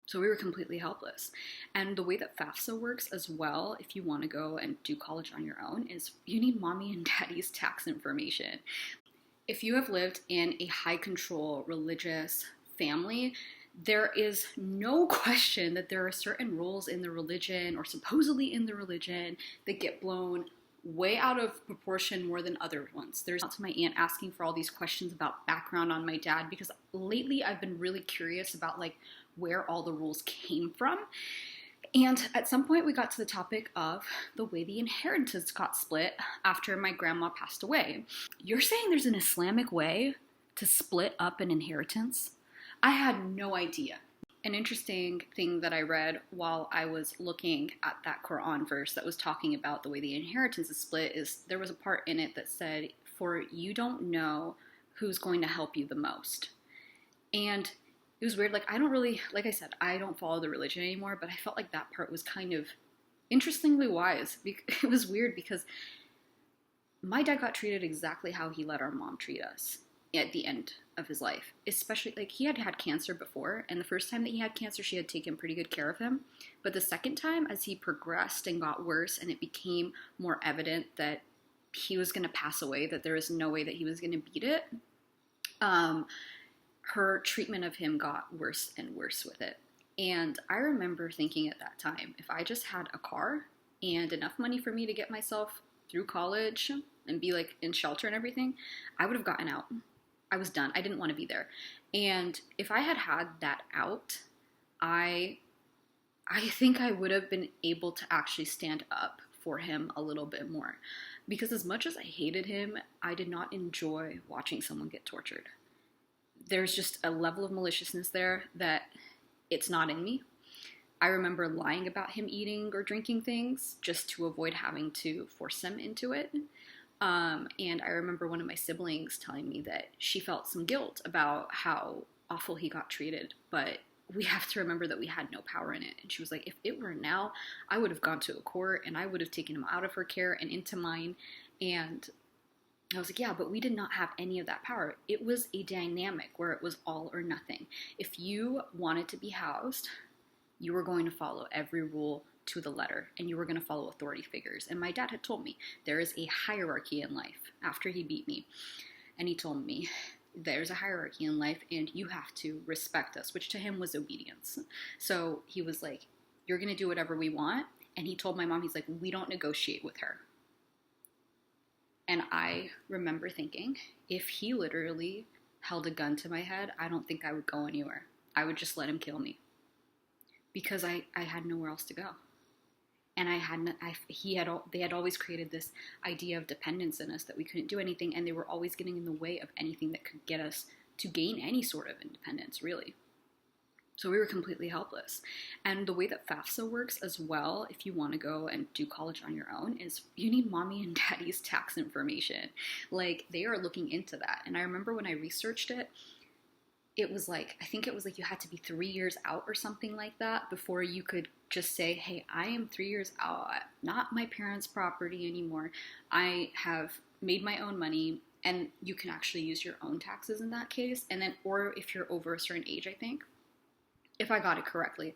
So we were completely helpless. And the way that FAFSA works as well, if you want to go and do college on your own, is you need mommy and daddy's tax information. If you have lived in a high control religious family, there is no question that there are certain rules in the religion or supposedly in the religion that get blown way out of proportion more than other ones. There's not to my aunt asking for all these questions about background on my dad, because lately I've been really curious about like where all the rules came from. And at some point we got to the topic of the way the inheritance got split after my grandma passed away. You're saying there's an Islamic way to split up an inheritance? I had no idea. An interesting thing that I read while I was looking at that Quran verse that was talking about the way the inheritance is split is there was a part in it that said, for you don't know who's going to help you the most. And it was weird. Like, I don't really, like I said, I don't follow the religion anymore, but I felt like that part was kind of interestingly wise. It was weird because my dad got treated exactly how he let our mom treat us at the end of his life. Especially, like, he had had cancer before, and the first time that he had cancer, she had taken pretty good care of him. But the second time, as he progressed and got worse, and it became more evident that he was going to pass away, that there was no way that he was going to beat it, her treatment of him got worse and worse with it. And I remember thinking at that time, if I just had a car and enough money for me to get myself through college and be like in shelter and everything, I would have gotten out. I was done. I didn't want to be there. And if I had had that out, I think I would have been able to actually stand up for him a little bit more. Because as much as I hated him, I did not enjoy watching someone get tortured. There's just a level of maliciousness there that it's not in me. I remember lying about him eating or drinking things just to avoid having to force them into it. And I remember one of my siblings telling me that she felt some guilt about how awful he got treated, but we have to remember that we had no power in it. And she was like, if it were now, I would have gone to a court and I would have taken him out of her care and into mine. And I was like, yeah, but we did not have any of that power. It was a dynamic where it was all or nothing. If you wanted to be housed, you were going to follow every rule to the letter, and you were going to follow authority figures. And my dad had told me there is a hierarchy in life after he beat me. And he told me there's a hierarchy in life and you have to respect us, which to him was obedience. So he was like, you're going to do whatever we want. And he told my mom, he's like, we don't negotiate with her. And I remember thinking, if he literally held a gun to my head, I don't think I would go anywhere. I would just let him kill me. Because I had nowhere else to go. And they had always created this idea of dependence in us that we couldn't do anything, and they were always getting in the way of anything that could get us to gain any sort of independence, really. So we were completely helpless. And the way that FAFSA works as well, if you want to go and do college on your own, is you need mommy and daddy's tax information. Like, they are looking into that. And I remember when I researched it, I think it was like you had to be 3 years out or something like that before you could just say, hey, I am 3 years out, not my parents' property anymore. I have made my own money, and you can actually use your own taxes in that case. And then, or if you're over a certain age, I think, if I got it correctly.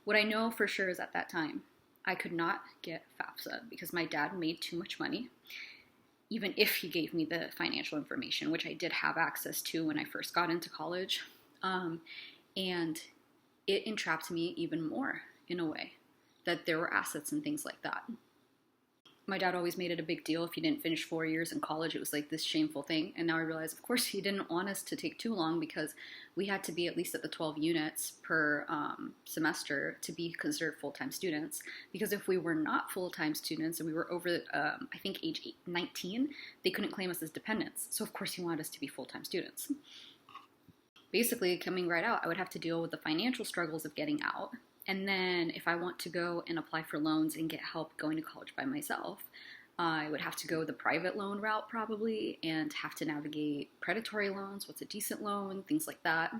What I know for sure is at that time, I could not get FAFSA because my dad made too much money, even if he gave me the financial information, which I did have access to when I first got into college. And it entrapped me even more in a way, that there were assets and things like that. My dad always made it a big deal if you didn't finish 4 years in college. It was like this shameful thing. And now I realize, of course, he didn't want us to take too long because we had to be at least at the 12 units per semester to be considered full-time students. Because if we were not full-time students and we were over, I think, age 19, they couldn't claim us as dependents. So, of course, he wanted us to be full-time students. Basically, coming right out, I would have to deal with the financial struggles of getting out. And then if I want to go and apply for loans and get help going to college by myself, I would have to go the private loan route probably and have to navigate predatory loans, what's a decent loan, things like that.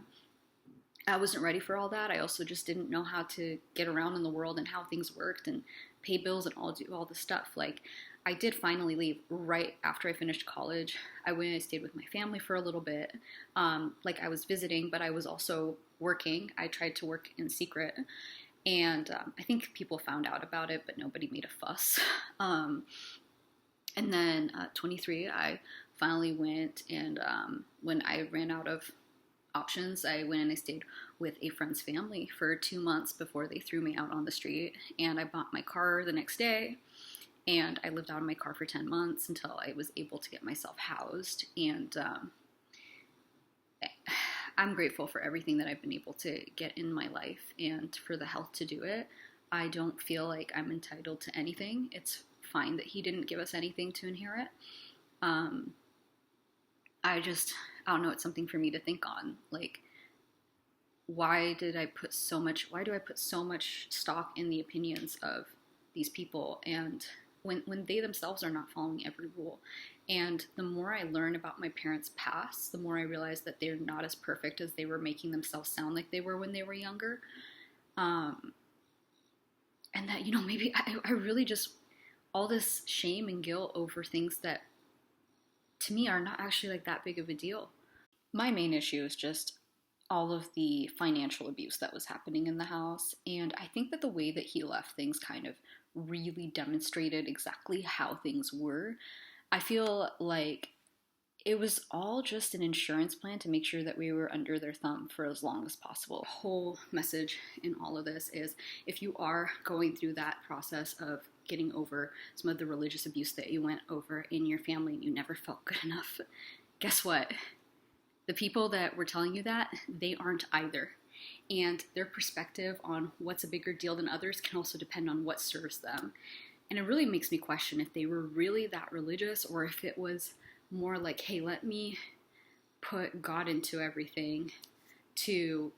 I wasn't ready for all that. I also just didn't know how to get around in the world and how things worked and pay bills and do all this stuff. Like, I did finally leave right after I finished college. I went and stayed with my family for a little bit. I was visiting, but I was also working. I tried to work in secret, and I think people found out about it, but nobody made a fuss. And then 23, I finally went, and when I ran out of options, I went and I stayed with a friend's family for 2 months before they threw me out on the street. And I bought my car the next day, and I lived out in my car for 10 months until I was able to get myself housed. And I'm grateful for everything that I've been able to get in my life and for the health to do it. I don't feel like I'm entitled to anything. It's fine that he didn't give us anything to inherit. I don't know, it's something for me to think on. Like, why do I put so much stock in the opinions of these people, and when they themselves are not following every rule? And the more I learn about my parents' past, the more I realize that they're not as perfect as they were making themselves sound like they were when they were younger. And that, maybe I really just, all this shame and guilt over things that to me are not actually like that big of a deal. My main issue is just all of the financial abuse that was happening in the house. And I think that the way that he left things kind of really demonstrated exactly how things were. I feel like it was all just an insurance plan to make sure that we were under their thumb for as long as possible. The whole message in all of this is, if you are going through that process of getting over some of the religious abuse that you went over in your family and you never felt good enough, guess what? The people that were telling you that, they aren't either. And their perspective on what's a bigger deal than others can also depend on what serves them. And it really makes me question if they were really that religious, or if it was more like, hey, let me put God into everything to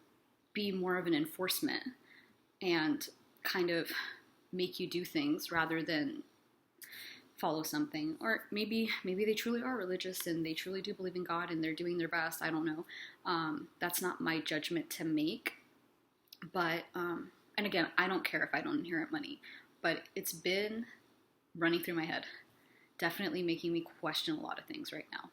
be more of an enforcement and kind of make you do things rather than follow something. Or maybe they truly are religious and they truly do believe in God and they're doing their best. I don't know. That's not my judgment to make. But, and again, I don't care if I don't inherit money, but it's been running through my head. Definitely making me question a lot of things right now.